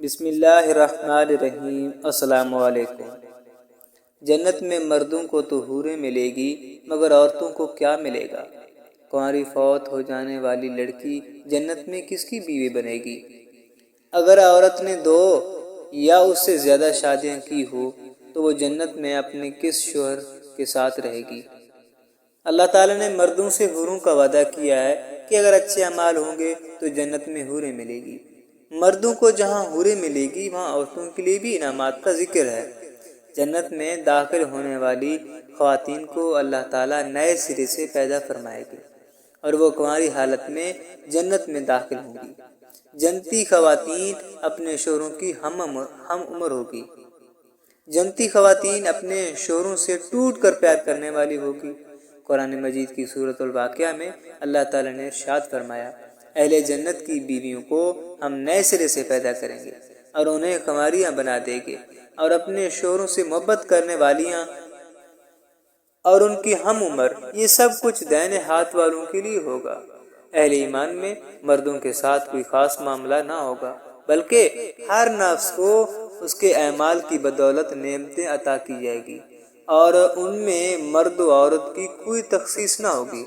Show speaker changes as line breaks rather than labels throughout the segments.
بسم اللہ الرحمن الرحیم۔ السلام علیکم۔ جنت میں مردوں کو تو حوریں ملے گی مگر عورتوں کو کیا ملے گا؟ کنواری فوت ہو جانے والی لڑکی جنت میں کس کی بیوی بنے گی؟ اگر عورت نے 2 یا اس سے زیادہ شادیاں کی ہو تو وہ جنت میں اپنے کس شوہر کے ساتھ رہے گی؟ اللہ تعالیٰ نے مردوں سے حوروں کا وعدہ کیا ہے کہ اگر اچھے اعمال ہوں گے تو جنت میں حوریں ملے گی۔ مردوں کو جہاں حوریں ملے گی وہاں عورتوں کے لیے بھی انعامات کا ذکر ہے۔ جنت میں داخل ہونے والی خواتین کو اللہ تعالیٰ نئے سرے سے پیدا فرمائے گی اور وہ کنواری حالت میں جنت میں داخل ہوں گی۔ جنتی خواتین اپنے شوہروں کی ہم عمر ہوگی۔ جنتی خواتین اپنے شوہروں سے ٹوٹ کر پیار کرنے والی ہوگی۔ قرآن مجید کی سورۃ الواقعہ میں اللہ تعالیٰ نے ارشاد فرمایا، اہل جنت کی بیویوں کو ہم نئے سرے سے پیدا کریں گے اور انہیں کنواریاں بنا دیں گے اور اپنے شوہروں سے محبت کرنے والیاں اور ان کی ہم عمر، یہ سب کچھ دائیں ہاتھ والوں کے لیے ہوگا۔ اہل ایمان میں مردوں کے ساتھ کوئی خاص معاملہ نہ ہوگا بلکہ ہر نفس کو اس کے اعمال کی بدولت نعمتیں عطا کی جائے گی اور ان میں مرد و عورت کی کوئی تخصیص نہ ہوگی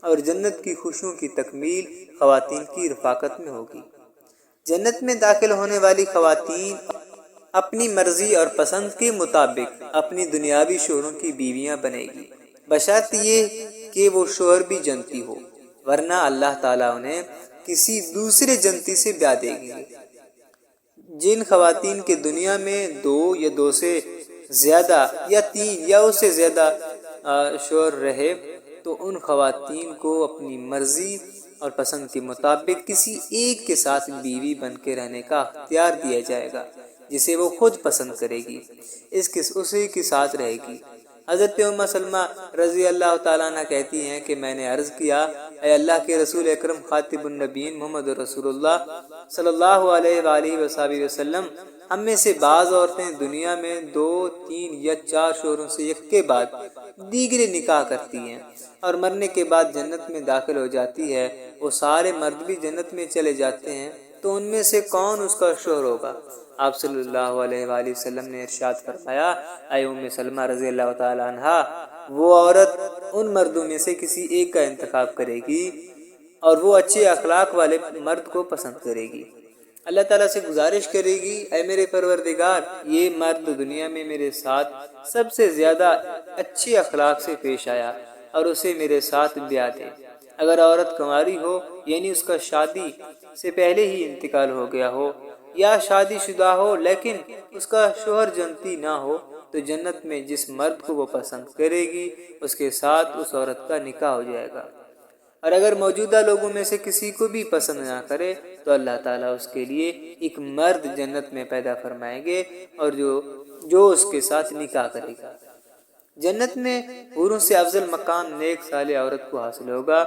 اور جنت کی خوشیوں کی تکمیل خواتین کی رفاقت میں ہوگی۔ جنت میں داخل ہونے والی خواتین اپنی مرضی اور پسند کے مطابق اپنی دنیاوی شوہروں کی بیویاں بنے گی، بشرط یہ کہ وہ شوہر بھی جنتی ہو، ورنہ اللہ تعالیٰ انہیں کسی دوسرے جنتی سے بیاہ دے گی۔ جن خواتین کے دنیا میں 2 یا 2 سے زیادہ یا 3 یا اس سے زیادہ شوہر رہے تو ان خواتین کو اپنی مرضی اور پسند کے مطابق کسی ایک کے ساتھ بیوی بن کے رہنے کا اختیار دیا جائے گا جسے وہ خود پسند کرے گی، اسی کے ساتھ رہے گی۔ حضرت ام سلمہ رضی اللہ تعالیٰ عنہ کہتی ہیں کہ میں نے عرض کیا، اے اللہ کے رسول اکرم خاتم النبیین محمد رسول اللہ صلی اللہ علیہ وآلہ وصحبہ وسلم، ہم میں سے بعض عورتیں دنیا میں 2، 3 یا 4 شوہروں سے یک کے بعد دیگرے نکاح کرتی ہیں اور مرنے کے بعد جنت میں داخل ہو جاتی ہے، وہ سارے مرد بھی جنت میں چلے جاتے ہیں تو ان میں سے کون اس کا شوہر ہوگا؟ آپ صلی اللہ علیہ وآلہ وسلم نے ارشاد فرمایا، اے ام سلمہ رضی اللہ تعالی عنہا، وہ عورت ان مردوں میں سے کسی ایک کا انتخاب کرے گی اور وہ اچھے اخلاق والے مرد کو پسند کرے گی۔ اللہ تعالیٰ سے گزارش کرے گی، اے میرے پروردگار، یہ مرد دنیا میں میرے ساتھ سب سے زیادہ اچھے اخلاق سے پیش آیا اور اسے میرے ساتھ بیاہ دے۔ اگر عورت کنواری ہو یعنی اس کا شادی سے پہلے ہی انتقال ہو گیا ہو یا شادی شدہ ہو لیکن اس کا شوہر جنتی نہ ہو تو جنت میں جس مرد کو وہ پسند کرے گی اس کے ساتھ اس عورت کا نکاح ہو جائے گا، اور اگر موجودہ لوگوں میں سے کسی کو بھی پسند نہ کرے تو اللہ تعالیٰ اس کے لیے ایک مرد جنت میں پیدا فرمائیں گے اور جو اس کے ساتھ نکاح کرے گا۔ جنت میں حوروں سے افضل مقام نیک صالح عورت کو حاصل ہوگا۔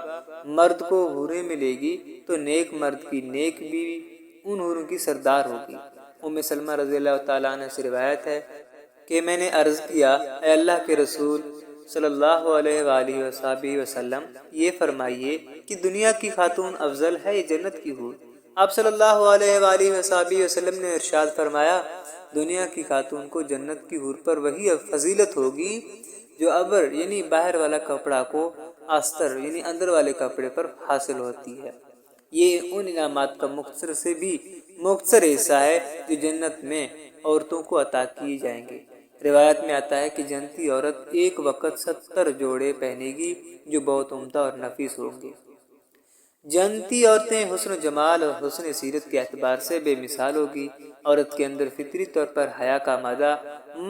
مرد کو حوریں ملے گی تو نیک مرد کی نیک بیوی ان حوروں کی سردار ہوگی۔ ام سلمہ رضی اللہ تعالیٰ عنہ سے روایت ہے کہ میں نے عرض کیا، اے اللہ کے رسول صلی اللہ علیہ وآلہ وصحبہ وسلم، یہ فرمائیے کہ دنیا کی خاتون افضل ہے یا جنت کی حور؟ آپ صلی اللہ علیہ وآلہ وصحبہ وسلم نے ارشاد فرمایا، دنیا کی خاتون کو جنت کی حور پر وہی فضیلت ہوگی جو ابر یعنی باہر والا کپڑا کو آستر یعنی اندر والے کپڑے پر حاصل ہوتی ہے۔ یہ ان انعامات کا مختصر سے بھی مختصر حصہ ہے جو جنت میں عورتوں کو عطا کیے جائیں گے۔ روایت میں آتا ہے کہ جنتی عورت ایک وقت 70 جوڑے پہنے گی جو بہت عمدہ اور نفیس ہوں گے۔ جنتی عورتیں حسن و جمال اور حسن سیرت کے اعتبار سے بے مثال ہوگی۔ عورت کے اندر فطری طور پر حیا کا مادہ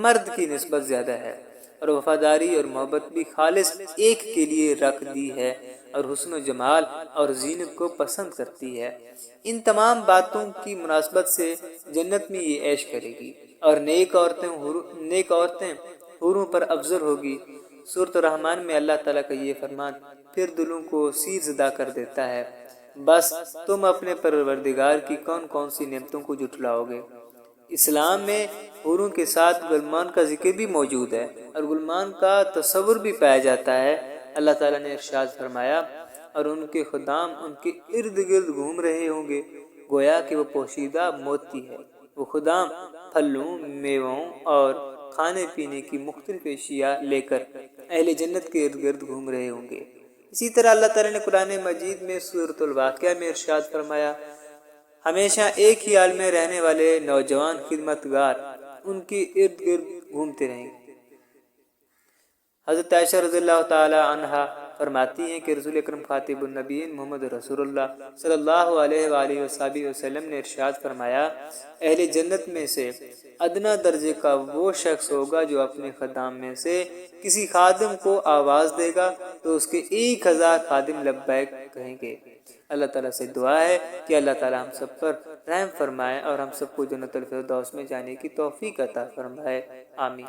مرد کی نسبت زیادہ ہے اور وفاداری اور محبت بھی خالص ایک کے لیے رکھ دی ہے اور حسن و جمال اور زینت کو پسند کرتی ہے۔ ان تمام باتوں کی مناسبت سے جنت میں یہ عیش کرے گی اور نیک عورتیں حوروں پر افضل ہوگی۔ سورۃ الرحمن میں اللہ تعالیٰ کا یہ فرمان پھر دلوں کو سیر زدہ کر دیتا ہے، بس تم اپنے پروردگار کی کون کون سی نعمتوں کو جھٹلاؤ گے۔ اسلام میں حوروں کے ساتھ غلمان کا ذکر بھی موجود ہے اور غلمان کا تصور بھی پایا جاتا ہے۔ اللہ تعالیٰ نے ارشاد فرمایا، اور ان کے خدام ان کے ارد گرد گھوم رہے ہوں گے گویا کہ وہ پوشیدہ موتی ہے۔ وہ خدام پھلوں، میووں اور کھانے پینے کی مختلف اشیاء لے کر اہل جنت کے ارد گرد گھوم رہے ہوں گے۔ اسی طرح اللہ تعالیٰ نے قرآن مجید میں سورۃ الواقعہ میں ارشاد فرمایا، ہمیشہ ایک ہی حال میں رہنے والے نوجوان خدمتگار ان کے ارد گرد گھومتے رہیں گے۔ حضرت عائشہ رضی اللہ تعالی عنہا فرماتی ہیں کہ رسول اکرم خاتم النبیین محمد رسول اللہ صلی اللہ علیہ وآلہ وصحبہ وسلم نے ارشاد فرمایا، اہل جنت میں سے ادنا درجے کا وہ شخص ہوگا جو اپنے خدام میں سے کسی خادم کو آواز دے گا تو اس کے 1000 خادم لبیک کہیں گے۔ اللہ تعالیٰ سے دعا ہے کہ اللہ تعالیٰ ہم سب پر رحم فرمائے اور ہم سب کو جنت الفردوس میں جانے کی توفیق عطا فرمائے، آمین۔